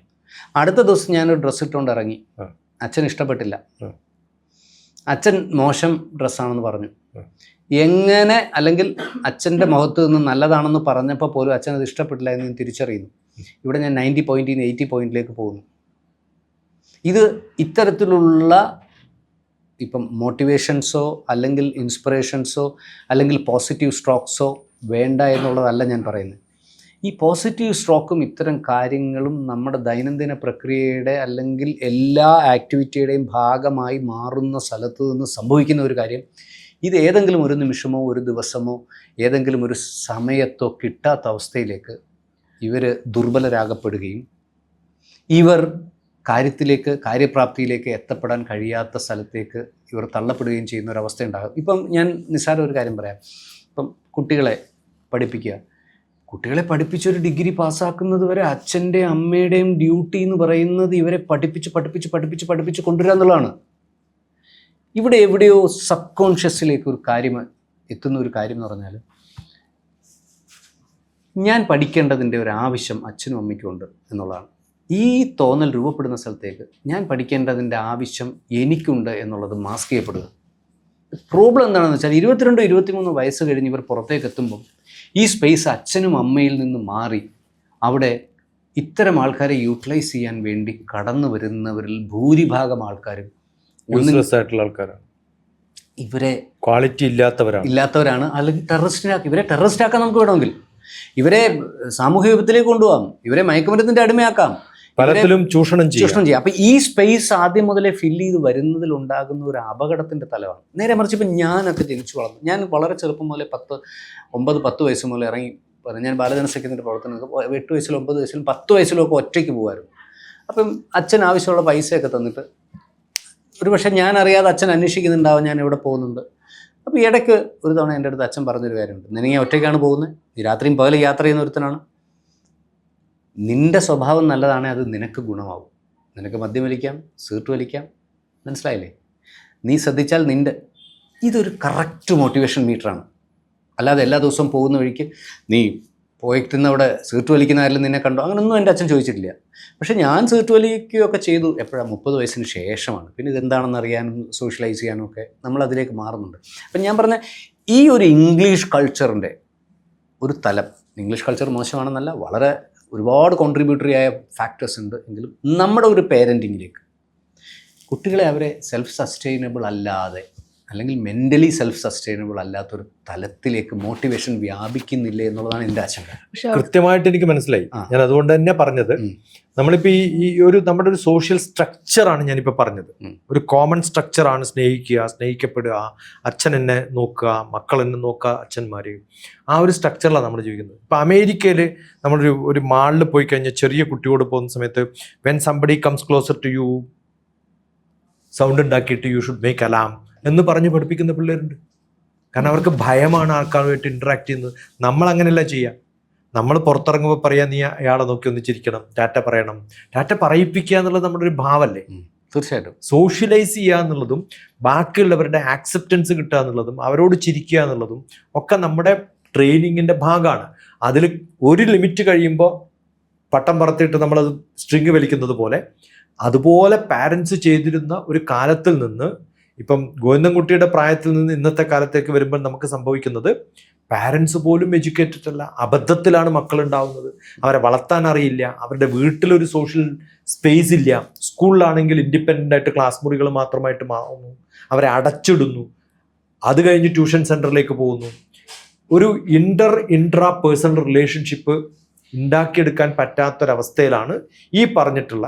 അടുത്ത ദിവസം ഞാനൊരു ഡ്രസ്സ് ഇട്ടുകൊണ്ട് ഇറങ്ങി, അച്ഛൻ ഇഷ്ടപ്പെട്ടില്ല, അച്ഛൻ മോശം ഡ്രസ്സാണെന്ന് പറഞ്ഞു. എങ്ങനെ, അല്ലെങ്കിൽ അച്ഛൻ്റെ മുഖത്ത് നിന്ന് നല്ലതാണെന്ന് പറഞ്ഞപ്പോൾ പോലും അച്ഛൻ അത് ഇഷ്ടപ്പെട്ടില്ല എന്ന് ഞാൻ തിരിച്ചറിയുന്നു. ഇവിടെ ഞാൻ 90 പോയിന്റിൽ നിന്ന് 80 പോയിന്റിലേക്ക് പോകുന്നു. ഇത് ഇത്തരത്തിലുള്ള ഇപ്പം മോട്ടിവേഷൻസോ അല്ലെങ്കിൽ ഇൻസ്പിറേഷൻസോ അല്ലെങ്കിൽ പോസിറ്റീവ് സ്ട്രോക്സോ വേണ്ട എന്നുള്ളതല്ല ഞാൻ പറയുന്നത്. ഈ പോസിറ്റീവ് സ്ട്രോക്കും ഇത്തരം കാര്യങ്ങളും നമ്മുടെ ദൈനംദിന പ്രക്രിയയുടെ അല്ലെങ്കിൽ എല്ലാ ആക്ടിവിറ്റിയുടെയും ഭാഗമായി മാറുന്ന സ്ഥലത്ത് നിന്ന് സംഭവിക്കുന്ന ഒരു കാര്യം, ഇത് ഏതെങ്കിലും ഒരു നിമിഷമോ ഒരു ദിവസമോ ഏതെങ്കിലും ഒരു സമയത്തോ കിട്ടാത്ത അവസ്ഥയിലേക്ക് ഇവർ ദുർബലരാകപ്പെടുകയും ഇവർ കാര്യപ്രാപ്തിയിലേക്ക് എത്തപ്പെടാൻ കഴിയാത്ത സ്ഥലത്തേക്ക് ഇവർ തള്ളപ്പെടുകയും ചെയ്യുന്ന ഒരു അവസ്ഥ ഉണ്ടാകും. ഇപ്പം ഞാൻ നിസ്സാര ഒരു കാര്യം പറയാം. ഇപ്പം കുട്ടികളെ പഠിപ്പിക്കുക, കുട്ടികളെ പഠിപ്പിച്ചൊരു ഡിഗ്രി പാസ്സാക്കുന്നത് വരെ അച്ഛൻ്റെയും അമ്മയുടെയും ഡ്യൂട്ടി എന്ന് പറയുന്നത് ഇവരെ പഠിപ്പിച്ച് കൊണ്ടുവരിക എന്നുള്ളതാണ്. ഇവിടെ എവിടെയോ സബ് കോൺഷ്യസിലേക്ക് ഒരു കാര്യം എത്തുന്ന ഒരു കാര്യം എന്ന് പറഞ്ഞാൽ, ഞാൻ പഠിക്കേണ്ടതിൻ്റെ ഒരു ആവശ്യം അച്ഛനും അമ്മയ്ക്കും ഉണ്ട് എന്നുള്ളതാണ്. ഈ തോന്നൽ രൂപപ്പെടുന്ന സ്ഥലത്തേക്ക് ഞാൻ പഠിക്കേണ്ടതിൻ്റെ ആവശ്യം എനിക്കുണ്ട് എന്നുള്ളത് മാസ്ക് ചെയ്യപ്പെടുക. പ്രോബ്ലം എന്താണെന്ന് വെച്ചാൽ 22-23 വയസ്സ് കഴിഞ്ഞ് ഇവർ പുറത്തേക്ക് എത്തുമ്പം ഈ സ്പേസ് അച്ഛനും അമ്മയിൽ നിന്ന് മാറി അവിടെ ഇത്തരം ആൾക്കാരെ യൂട്ടിലൈസ് ചെയ്യാൻ വേണ്ടി കടന്നു വരുന്നവരിൽ ഭൂരിഭാഗം ആൾക്കാരും ആയിട്ടുള്ള ആൾക്കാരാണ്, ഇവരെ ക്വാളിറ്റി ഇല്ലാത്തവരാണ്. അല്ലെങ്കിൽ ഇവരെ ടെററിസ്റ്റാക്കാൻ നമുക്ക് വേണമെങ്കിൽ, ഇവരെ സാമൂഹ്യ വിപത്തിലേക്ക് കൊണ്ടുപോകാം, ഇവരെ മയക്കുമരുന്നിൻ്റെ അടിമയാക്കാം, പലത്തിലും ചൂഷണം ചെയ്യാം. അപ്പം ഈ സ്പേസ് ആദ്യം മുതലേ ഫില്ല് ചെയ്ത് വരുന്നതിൽ ഉണ്ടാകുന്ന ഒരു അപകടത്തിൻ്റെ തലമാണ്. നേരെ മറിച്ച് ഇപ്പം ഞാനൊക്കെ ജനിച്ചു വളർന്നു, ഞാൻ വളരെ ചെറുപ്പം മുതലേ 9-10 വയസ്സ് മുതൽ ഇറങ്ങി, ഞാൻ ബാലജനസഖ്യത്തിൻ്റെ പ്രവർത്തനം 8 വയസ്സിലും 9 വയസ്സിലും 10 വയസ്സിലും ഒക്കെ ഒറ്റയ്ക്ക് പോകുമായിരുന്നു. അപ്പം അച്ഛൻ ആവശ്യമുള്ള പൈസയൊക്കെ തന്നിട്ട്, ഒരു പക്ഷേ ഞാൻ അറിയാതെ അച്ഛൻ അന്വേഷിക്കുന്നുണ്ടാവും ഞാൻ എവിടെ പോകുന്നുണ്ട്. അപ്പോൾ ഇടയ്ക്ക് ഒരു തവണ എൻ്റെ അടുത്ത് അച്ഛൻ പറഞ്ഞൊരു കാര്യമുണ്ട്, നിനക്ക് ഒറ്റയ്ക്കാണ് പോകുന്നത്, നീ രാത്രിയും പകലും യാത്ര ചെയ്യുന്ന ഒരുത്തനാണ്, നിൻ്റെ സ്വഭാവം നല്ലതാണെങ്കിൽ അത് നിനക്ക് ഗുണമാവും, നിനക്ക് മദ്യം വലിക്കാം, സിഗരറ്റ് വലിക്കാം, മനസ്സിലായില്ലേ, നീ ശ്രദ്ധിച്ചാൽ ഇതൊരു കറക്റ്റ് മോട്ടിവേഷൻ മീറ്ററാണ്. അല്ലാതെ എല്ലാ ദിവസവും പോകുന്ന വഴിക്ക് നീ പോയിട്ടുന്നവിടെ സിഗരറ്റ് വലിക്കുന്ന ആരെങ്കിലും നിന്നെ കണ്ടോ, അങ്ങനെയൊന്നും എൻ്റെ അച്ഛൻ ചോദിച്ചിട്ടില്ല. പക്ഷേ ഞാൻ സിഗരറ്റ് വലിക്കുകയൊക്കെ ചെയ്തു എപ്പോഴാണ് 30 വയസ്സിന് ശേഷമാണ്. പിന്നെ ഇതെന്താണെന്ന് അറിയാനും സോഷ്യലൈസ് ചെയ്യാനും ഒക്കെ നമ്മളതിലേക്ക് മാറുന്നുണ്ട്. അപ്പം ഞാൻ പറഞ്ഞ ഈ ഒരു ഇംഗ്ലീഷ് കൾച്ചറിൻ്റെ ഒരു തലം, ഇംഗ്ലീഷ് കൾച്ചർ മോശമാണെന്നല്ല, വളരെ ഒരുപാട് കോൺട്രിബ്യൂട്ടറി ആയ ഫാക്ടേഴ്സ് ഉണ്ട്. എങ്കിലും നമ്മുടെ ഒരു പേരൻറ്റിങ്ങിലേക്ക് കുട്ടികളെ അവരെ സെൽഫ് സസ്റ്റൈനബിൾ അല്ലാതെ അല്ലെങ്കിൽ മെൻ്റലി സെൽഫ് സസ്റ്റൈനബിൾ അല്ലാത്തൊരു തലത്തിലേക്ക് മോട്ടിവേഷൻ വ്യാപിക്കുന്നില്ല എന്നുള്ളതാണ് എൻ്റെ ആശങ്ക. കൃത്യമായിട്ട് എനിക്ക് മനസ്സിലായി. ഞാൻ അതുകൊണ്ട് തന്നെ പറഞ്ഞത്, നമ്മളിപ്പോൾ ഈ നമ്മുടെ ഒരു സോഷ്യൽ സ്ട്രക്ചറാണ് ഞാനിപ്പോൾ പറഞ്ഞത്. ഒരു കോമൺ സ്ട്രക്ചറാണ് സ്നേഹിക്കുക, സ്നേഹിക്കപ്പെടുക, അച്ഛൻ എന്നെ നോക്കുക, മക്കൾ എന്നെ നോക്കുക, അച്ഛന്മാർ, ആ ഒരു സ്ട്രക്ചറിലാണ് നമ്മൾ ജീവിക്കുന്നത്. ഇപ്പോൾ അമേരിക്കയിൽ നമ്മളൊരു മാളിൽ പോയി കഴിഞ്ഞാൽ ചെറിയ കുട്ടിയോട് പോകുന്ന സമയത്ത് when somebody comes closer to you sound ഉണ്ടാക്കിയിട്ട് യു ഷുഡ് മേക്ക് അലാം എന്ന് പറഞ്ഞ് പഠിപ്പിക്കുന്ന പിള്ളേരുണ്ട്. കാരണം അവർക്ക് ഭയമാണ് ആൾക്കാരുമായിട്ട് ഇൻട്രാക്ട് ചെയ്യുന്നത്. നമ്മൾ അങ്ങനെയല്ല ചെയ്യുക. നമ്മൾ പുറത്തിറങ്ങുമ്പോൾ പറയാം, നീ അയാളെ നോക്കി ഒന്ന് ചിരിക്കണം, ടാറ്റ പറയണം. ടാറ്റ പറയിപ്പിക്കുക എന്നുള്ളത് നമ്മുടെ ഒരു ഭാവമല്ലേ? തീർച്ചയായിട്ടും. സോഷ്യലൈസ് ചെയ്യുക എന്നുള്ളതും ബാക്കിയുള്ളവരുടെ ആക്സെപ്റ്റൻസ് കിട്ടുക എന്നുള്ളതും അവരോട് ചിരിക്കുക എന്നുള്ളതും ഒക്കെ നമ്മുടെ ട്രെയിനിങ്ങിൻ്റെ ഭാഗമാണ്. അതിൽ ഒരു ലിമിറ്റ് കഴിയുമ്പോൾ പട്ടം പറത്തിയിട്ട് നമ്മളത് സ്ട്രിങ് വലിക്കുന്നത് പോലെ, അതുപോലെ പാരൻസ് ചെയ്തിരുന്ന ഒരു കാലത്തിൽ നിന്ന്, ഇപ്പം ഗോവിന്ദൻകുട്ടിയുടെ പ്രായത്തിൽ നിന്ന് ഇന്നത്തെ കാലത്തേക്ക് വരുമ്പോൾ നമുക്ക് സംഭവിക്കുന്നത്, പാരൻസ് പോലും എഡ്യൂക്കേറ്റഡ് അല്ല, അബദ്ധത്തിലാണ് മക്കൾ ഉണ്ടാവുന്നത്. അവരെ വളർത്താൻ അറിയില്ല, അവരുടെ വീട്ടിലൊരു സോഷ്യൽ സ്പേസ് ഇല്ല, സ്കൂളിലാണെങ്കിൽ ഇൻഡിപെൻഡൻ്റ് ആയിട്ട് ക്ലാസ് മുറികൾ മാത്രമായിട്ട് മാറുന്നു, അവരെ അടച്ചിടുന്നു, അത് കഴിഞ്ഞ് ട്യൂഷൻ സെൻറ്ററിലേക്ക് പോകുന്നു. ഒരു ഇൻട്രാ പേഴ്സണൽ റിലേഷൻഷിപ്പ് ഉണ്ടാക്കിയെടുക്കാൻ പറ്റാത്തൊരവസ്ഥയിലാണ് ഈ പറഞ്ഞിട്ടുള്ള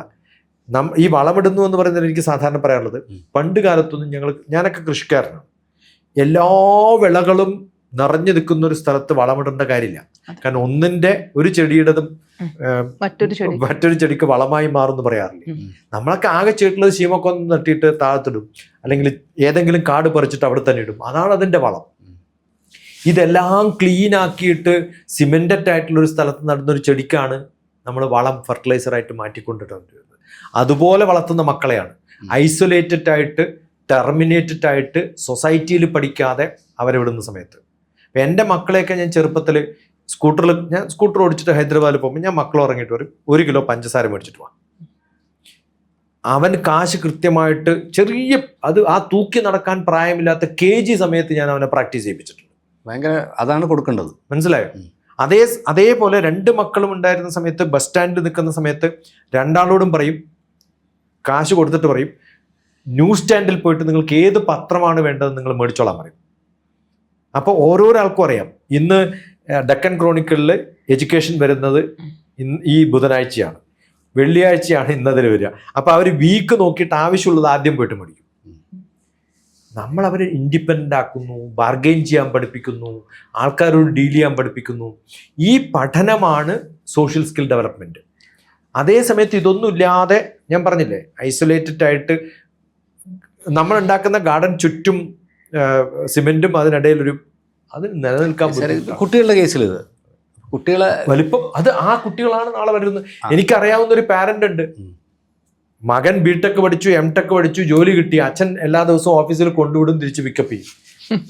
ഈ വളമിടുന്നു എന്ന് പറയുന്നത്. എനിക്ക് സാധാരണ പറയാനുള്ളത്, പണ്ട് കാലത്തൊന്നും ഞാനൊക്കെ കൃഷിക്കാരനാണ്, എല്ലാ വിളകളും നിറഞ്ഞു നിൽക്കുന്ന ഒരു സ്ഥലത്ത് വളമിടേണ്ട കാര്യമില്ല. കാരണം ഒരു ചെടിയുടേതും മറ്റൊരു ചെടിക്ക് വളമായി മാറുമെന്ന് പറയാറില്ല. നമ്മളൊക്കെ ആകെ ചെയ്തിട്ടുള്ളത് ശീമക്കൊന്ന് നട്ടിട്ട് താഴത്തിടും, അല്ലെങ്കിൽ ഏതെങ്കിലും കാട് പറിച്ചിട്ട് അവിടെ തന്നെ ഇടും. അതാണ് അതിൻ്റെ വളം. ഇതെല്ലാം ക്ലീൻ ആക്കിയിട്ട് സിമെന്റഡ് ആയിട്ടുള്ള ഒരു സ്ഥലത്ത് നടുന്നൊരു ചെടിക്കാണ് നമ്മൾ വളം ഫെർട്ടിലൈസറായിട്ട് മാറ്റിക്കൊണ്ടിട്ടുണ്ട്. അതുപോലെ വളർത്തുന്ന മക്കളെയാണ് ഐസൊലേറ്റഡ് ആയിട്ട്, ടെർമിനേറ്റഡ് ആയിട്ട്, സൊസൈറ്റിയിൽ പഠിക്കാതെ അവരെ വിടുന്ന സമയത്ത്. എൻ്റെ മക്കളെയൊക്കെ ഞാൻ ചെറുപ്പത്തിൽ സ്കൂട്ടർ ഓടിച്ചിട്ട് ഹൈദരാബാദിൽ പോകുമ്പോൾ ഞാൻ മക്കൾ ഉറങ്ങിയിട്ട് വരും, 1 കിലോ പഞ്ചസാര മേടിച്ചിട്ട് പോവാം. അവൻ കാശ് കൃത്യമായിട്ട് ആ തൂക്കി നടക്കാൻ പ്രായമില്ലാത്ത KG സമയത്ത് ഞാൻ അവനെ പ്രാക്ടീസ് ചെയ്യിപ്പിച്ചിട്ടുണ്ട്. അതാണ് കൊടുക്കേണ്ടത്, മനസ്സിലായോ? അതേപോലെ 2 മക്കളും ഉണ്ടായിരുന്ന സമയത്ത് ബസ് സ്റ്റാൻഡിൽ നിൽക്കുന്ന സമയത്ത് രണ്ടാളോടും പറയും, കാശ് കൊടുത്തിട്ട് പറയും, ന്യൂസ് സ്റ്റാൻഡിൽ പോയിട്ട് നിങ്ങൾക്ക് ഏത് പത്രമാണ് വേണ്ടത് നിങ്ങൾ മേടിച്ചോളാൻ പറയും. അപ്പോൾ ഓരോരാൾക്കും അറിയാം, ഇന്ന് ഡക്കൻ ക്രോണിക്കിളിൽ എഡ്യൂക്കേഷൻ വരുന്നത് ഈ ബുധനാഴ്ചയാണ്, വെള്ളിയാഴ്ചയാണ് ഇന്നതിൽ വരിക. അപ്പോൾ അവർ വീക്ക് നോക്കിയിട്ട് ആവശ്യമുള്ളത് ആദ്യം പോയിട്ട് മേടിക്കും. നമ്മൾ അവരെ ഇൻഡിപെൻഡൻ്റ് ആക്കുന്നു, ബാർഗെയിൻ ചെയ്യാൻ പഠിപ്പിക്കുന്നു, ആൾക്കാരോട് ഡീൽ ചെയ്യാൻ പഠിപ്പിക്കുന്നു. ഈ പഠനമാണ് സോഷ്യൽ സ്കിൽ ഡെവലപ്മെൻറ്റ്. അതേ സമയത്ത് ഇതൊന്നുമില്ലാതെ ഞാൻ പറഞ്ഞില്ലേ, ഐസൊലേറ്റഡ് ആയിട്ട് നമ്മൾ ഉണ്ടാക്കുന്ന ഗാർഡൻ ചുറ്റും സിമെൻറ്റും അതിനിടയിലൊരു അത് നിലനിൽക്കാൻ കുട്ടികളുടെ കേസിൽ ഇത് കുട്ടികളെ വലിപ്പം അത് ആ കുട്ടികളാണ് നാളെ വരുന്നത്. എനിക്കറിയാവുന്ന ഒരു പാരന്റ് ഉണ്ട്, മകൻ ബിടെക് പഠിച്ചു, എംടെക് പഠിച്ചു, ജോലി കിട്ടി, അച്ഛൻ എല്ലാ ദിവസവും ഓഫീസിൽ കൊണ്ടുവിടും, തിരിച്ച് പിക്കപ്പ് ചെയ്യും.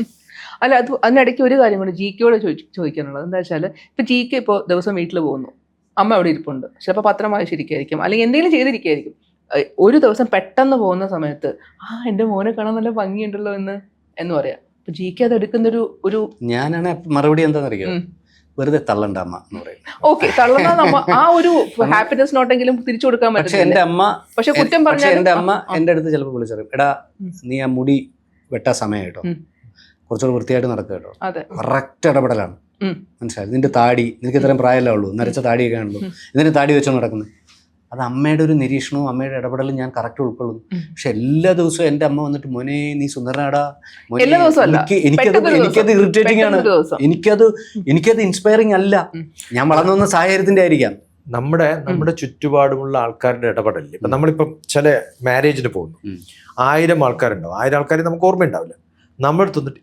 അല്ല, അത് അതിനിടയ്ക്ക് ഒരു കാര്യം കൂടി ജിക്കയോട് ചോദിക്കാനുള്ളത് എന്താ വെച്ചാൽ, ഇപ്പൊ ജിക്ക് ഇപ്പോൾ ദിവസം വീട്ടിൽ പോകുന്നു, അമ്മ അവിടെ ഇരിപ്പുണ്ട്, ചിലപ്പോൾ പത്രം വായിച്ചിരിക്കുകയായിരിക്കും, അല്ലെങ്കിൽ എന്തെങ്കിലും ചെയ്തിരിക്കുകയായിരിക്കും. ഒരു ദിവസം പെട്ടെന്ന് പോകുന്ന സമയത്ത് എൻ്റെ മോനെ കാണാൻ നല്ല ഭംഗിയുണ്ടല്ലോ എന്ന് പറയാം. അപ്പൊ ജിക്ക് അത് എടുക്കുന്നൊരു ഒരു ഞാനാണ് മറുപടി എന്താണെന്നറിയാം, വെറുതെ തള്ളണ്ട അമ്മ എന്ന് പറയും. ഓക്കെ, തള്ളുന്ന ആ ഒരു ഹാപ്പിനെസ് നോട്ടെങ്കിലും തിരിച്ചു കൊടുക്കാൻ പറ്റും. പക്ഷെ എൻ്റെ അമ്മ കുറ്റം അമ്മ എൻ്റെ അടുത്ത് ചിലപ്പോൾ വിളിച്ചറിയും, എടാ നീ ആ മുടി വെട്ടാ സമയം കേട്ടോ, കുറച്ചുകൂടെ വൃത്തിയായിട്ട് നടക്കുക കേട്ടോ. കറക്റ്റ് ഇടപെടലാണ്, മനസ്സിലായി. നിന്റെ താടി, നിനക്ക് ഇത്രയും പ്രായമല്ലേ ഉള്ളൂ, നരച്ച താടിയൊക്കെ ആണല്ലോ, ഇതിന് താടി വെച്ചോ നടക്കുന്നത്. അത് അമ്മയുടെ ഒരു നിരീക്ഷണവും അമ്മയുടെ ഇടപെടലും ഞാൻ കറക്റ്റ് ഉൾക്കൊള്ളുന്നു. പക്ഷെ എല്ലാ ദിവസവും എൻ്റെ അമ്മ വന്നിട്ട് മോനെ നീ സുന്ദരനാടാ, എനിക്കത് ഇറിറ്റേറ്റിംഗ് ആണ്, എനിക്കത് ഇൻസ്പയറിംഗ് അല്ല. ഞാൻ വളർന്നു വന്ന സാഹചര്യത്തിന്റെ ആയിരിക്കാം. നമ്മുടെ ചുറ്റുപാടുമുള്ള ആൾക്കാരുടെ ഇടപെടലില്ല. ഇപ്പം നമ്മളിപ്പം ചില മാരേജിന് പോകുന്നു, 1000 ആൾക്കാരുണ്ടാവും, 1000 ആൾക്കാർ നമുക്ക് ഓർമ്മയുണ്ടാവില്ല. നമ്മൾ തന്നിട്ട്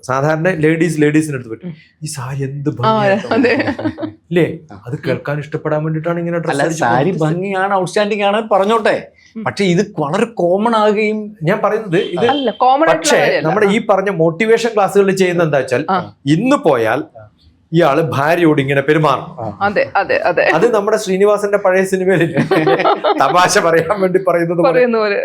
സാധാരണ ലേഡീസിന് എടുത്ത് പറ്റും, ഈ സാരി എന്ത് ഭംഗിയല്ലേ, അത് കേൾക്കാൻ ഇഷ്ടപ്പെടാൻ വേണ്ടിയിട്ടാണ് ഇങ്ങനെ സാരി ഭംഗിയാണ്, ഔട്ട്സ്റ്റാൻഡിംഗ് ആണ് പറഞ്ഞോട്ടെ. പക്ഷെ ഇത് വളരെ കോമൺ ആകുകയും, ഞാൻ പറയുന്നത് ഇത് പക്ഷേ നമ്മുടെ ഈ പറഞ്ഞ മോട്ടിവേഷൻ ക്ലാസ്സുകളിൽ ചെയ്യുന്ന എന്താ വെച്ചാൽ, ഇന്ന് പോയാൽ ഇയാള് ഭാര്യയോട് ഇങ്ങനെ പെരുമാറും. അത് നമ്മുടെ ശ്രീനിവാസന്റെ പഴയ സിനിമയിൽ തമാശ പറയാൻ വേണ്ടി പറയുന്നത്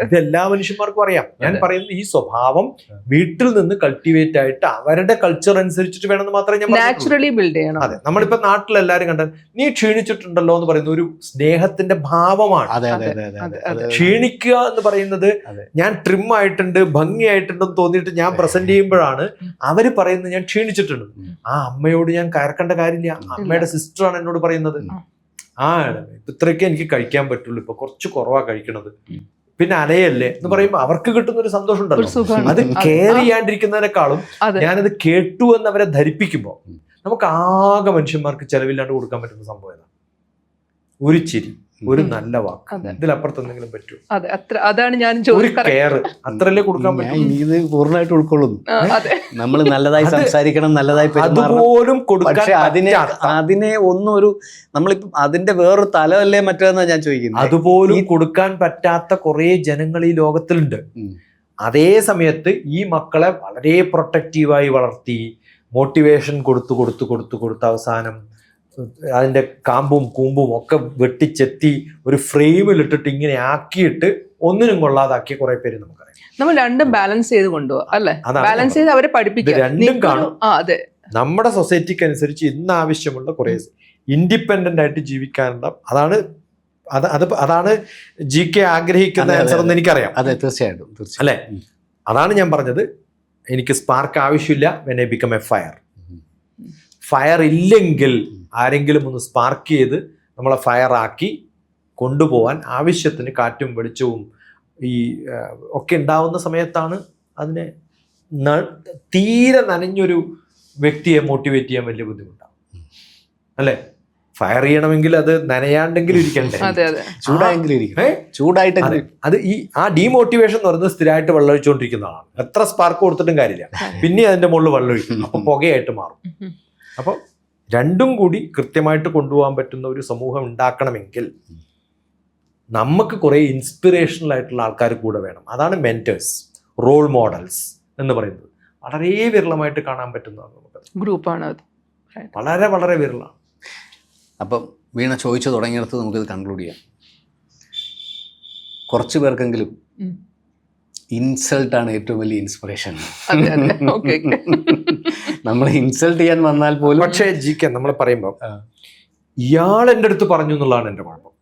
ഇത് എല്ലാ മനുഷ്യന്മാർക്കും അറിയാം. ഞാൻ പറയുന്നത് ഈ സ്വഭാവം വീട്ടിൽ നിന്ന് കൾട്ടിവേറ്റ് ആയിട്ട് അവരുടെ കൾച്ചർ അനുസരിച്ചിട്ട് വേണമെന്ന് മാത്രമേ ഞാൻ നാച്ചുറലി ബിൽഡ് ചെയ്യണം. അതെ, നമ്മളിപ്പോ നാട്ടിലെല്ലാരും കണ്ടാൽ നീ ക്ഷീണിച്ചിട്ടുണ്ടല്ലോ എന്ന് പറയുന്ന ഒരു സ്നേഹത്തിന്റെ ഭാവമാണ്. ക്ഷീണിക്കുക എന്ന് പറയുന്നത് ഞാൻ ട്രിം ആയിട്ടുണ്ട്, ഭംഗിയായിട്ടുണ്ടെന്ന് തോന്നിയിട്ട് ഞാൻ പ്രസന്റ് ചെയ്യുമ്പോഴാണ് അവര് പറയുന്നത് ഞാൻ ക്ഷീണിച്ചിട്ടുണ്ട്. ആ അമ്മയോട് ഞാൻ കയറക്കേണ്ട കാര്യമില്ല, അമ്മയുടെ സിസ്റ്ററാണ് എന്നോട് പറയുന്നത്, ഇത്രയൊക്കെ എനിക്ക് കഴിക്കാൻ പറ്റുള്ളൂ, ഇപ്പൊ കുറച്ച് കുറവാ കഴിക്കണത്, പിന്നെ അലയല്ലേ എന്ന് പറയുമ്പോൾ അവർക്ക് കിട്ടുന്ന ഒരു സന്തോഷം ഉണ്ടല്ലോ. അത് കെയർ ചെയ്യാണ്ടിരിക്കുന്നതിനേക്കാളും ഞാനത് കേട്ടു എന്ന് അവരെ ധരിപ്പിക്കുമ്പോൾ നമുക്ക് ആകെ മനുഷ്യന്മാർക്ക് ചെലവില്ലാണ്ട് കൊടുക്കാൻ പറ്റുന്ന സംഭവം ഏതാണ്? ഒരു ചിരി, ഒരു നല്ല വാക്ക്, ഇതിലപ്പുറത്ത് എന്തെങ്കിലും പറ്റുമോ? അതാണ് ഞാൻ കെയർ അത്രല്ലേ കൊടുക്കാൻ പറ്റും. ഇത് പൂർണ്ണമായിട്ട് ഉൾക്കൊള്ളുന്നു. നമ്മൾ നല്ലതായി സംസാരിക്കണം, നല്ലതായി അതുപോലും കൊടുക്കാൻ, അതിനെ ഒന്നൊരു നമ്മളിപ്പം അതിന്റെ വേറൊരു തലമല്ലേ മറ്റേന്നാ ഞാൻ ചോദിക്കുന്നത്. അതുപോലും കൊടുക്കാൻ പറ്റാത്ത കുറെ ജനങ്ങൾ ഈ ലോകത്തിലുണ്ട്. അതേ സമയത്ത് ഈ മക്കളെ വളരെ പ്രൊട്ടക്റ്റീവായി വളർത്തി മോട്ടിവേഷൻ കൊടുത്ത് അവസാനം അതിൻ്റെ കാമ്പും കൂമ്പും ഒക്കെ വെട്ടിച്ചെത്തി ഒരു ഫ്രെയിമിലിട്ടിട്ട് ഇങ്ങനെ ആക്കിയിട്ട് ഒന്നിനും കൊള്ളാതാക്കിയ കുറെ പേര് നമുക്കറിയാം. നമ്മൾ രണ്ടും ബാലൻസ് ചെയ്ത് കൊണ്ടുപോകും അല്ലേ, ബാലൻസ് ചെയ്ത് അവരെ പഠിപ്പിക്കുക. രണ്ടും കാണും. നമ്മുടെ സൊസൈറ്റിക്ക് അനുസരിച്ച് ഇന്ന് ആവശ്യമുള്ള കുറെ ഇൻഡിപെൻഡന്റ് ആയിട്ട് ജീവിക്കാനുള്ള അതാണ് GK ആഗ്രഹിക്കുന്ന ആൻസർ എന്ന് എനിക്കറിയാം. അതെ, തീർച്ചയായിട്ടും അല്ലെ, അതാണ് ഞാൻ പറഞ്ഞത്. എനിക്ക് സ്പാർക്ക് ആവശ്യമില്ല when I become a fire ഇല്ലെങ്കിൽ ആരെങ്കിലും ഒന്ന് സ്പാർക്ക് ചെയ്ത് നമ്മളെ ഫയർ ആക്കി കൊണ്ടുപോകാൻ ആവശ്യത്തിന് കാറ്റും വെളിച്ചവും ഈ ഒക്കെ ഉണ്ടാവുന്ന സമയത്താണ് അതിനെ തീരെ നനഞ്ഞൊരു വ്യക്തിയെ മോട്ടിവേറ്റ് ചെയ്യാൻ വലിയ ബുദ്ധിമുട്ടാണ് അല്ലേ. ഫയർ ചെയ്യണമെങ്കിൽ അത് നനയാണ്ടെങ്കിലും ഇരിക്കണ്ടേ, ചൂടായിട്ട്. അത് ആ ഡീമോട്ടിവേഷൻ എന്ന് പറയുന്നത് സ്ഥിരമായിട്ട് വെള്ളമൊഴിച്ചുകൊണ്ടിരിക്കുന്നതാണ്. എത്ര സ്പാർക്ക് കൊടുത്തിട്ടും കാര്യമില്ല, പിന്നെ അതിന്റെ മുകളിൽ വെള്ളമൊഴിക്കും, അപ്പൊ പുകയായിട്ട് മാറും. അപ്പോൾ രണ്ടും കൂടി കൃത്യമായിട്ട് കൊണ്ടുപോകാൻ പറ്റുന്ന ഒരു സമൂഹം ഉണ്ടാക്കണമെങ്കിൽ നമുക്ക് കുറേ ഇൻസ്പിറേഷണൽ ആയിട്ടുള്ള ആൾക്കാർ കൂടെ വേണം. അതാണ് മെന്റേഴ്സ്, റോൾ മോഡൽസ് എന്ന് പറയുന്നത്. വളരെ വിരളമായിട്ട് കാണാൻ പറ്റുന്നതാണ് നമുക്ക് ഗ്രൂപ്പാണ് അത്, വളരെ വളരെ വിരളമാണ്. അപ്പം വീണ ചോദിച്ചു തുടങ്ങിയിടത്ത് നമുക്കിത് കൺക്ലൂഡ് ചെയ്യാം. കുറച്ച് പേർക്കെങ്കിലും ഇൻസൾട്ടാണ് ഏറ്റവും വലിയ ഇൻസ്പിറേഷൻ. നമ്മളെ ഇൻസൾട്ട് ചെയ്യാൻ വന്നാൽ പോലും. പക്ഷേ GK നമ്മൾ പറയുമ്പോൾ ഇയാൾ എൻ്റെ അടുത്ത് പറഞ്ഞു എന്നുള്ളതാണ് എൻ്റെ കുഴപ്പം.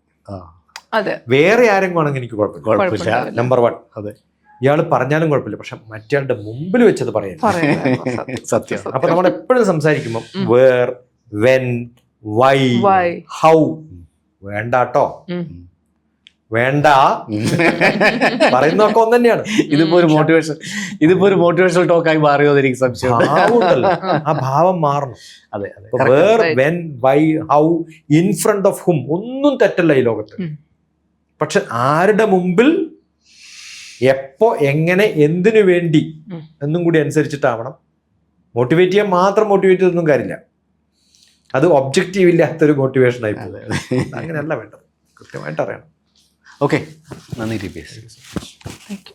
വേറെ ആരെങ്കിലും ആണെങ്കിൽ എനിക്ക് കുഴപ്പമില്ല, നമ്പർ 1. അതെ, ഇയാൾ പറഞ്ഞാലും കുഴപ്പമില്ല, പക്ഷെ മറ്റയാളുടെ മുമ്പിൽ വെച്ചത് പറയാം സത്യം. അപ്പൊ നമ്മൾ എപ്പോഴും സംസാരിക്കുമ്പോൾ where, when, why, Why? How. വേണ്ടാട്ടോ, വേണ്ട പറയുന്നതൊക്കെ ഒന്ന് തന്നെയാണ്. ഇതിപ്പോ ഒരു മോട്ടിവേഷണൽ ടോക്കായി മാറിയോ എന്ന് എനിക്ക് സംശയം. ഭാവമുണ്ടല്ലോ, ആ ഭാവം മാറണം. അതെ where, when, why, how, in front of whom ഒന്നും തെറ്റല്ല ഈ ലോകത്ത്. പക്ഷെ ആരുടെ മുമ്പിൽ, എപ്പോ, എങ്ങനെ, എന്തിനു വേണ്ടി എന്നും കൂടി അനുസരിച്ചിട്ടാവണം. മോട്ടിവേറ്റ് ചെയ്യാൻ മാത്രം മോട്ടിവേറ്റ് ചെയ്തൊന്നും കാര്യമില്ല. അത് ഒബ്ജക്റ്റീവ് ഇല്ലാത്തൊരു മോട്ടിവേഷൻ ആയി പോകും. അങ്ങനെയല്ല വേണ്ടത്, കൃത്യമായിട്ട് അറിയണം. ഓക്കെ, നന്ദി TPS. Thank you.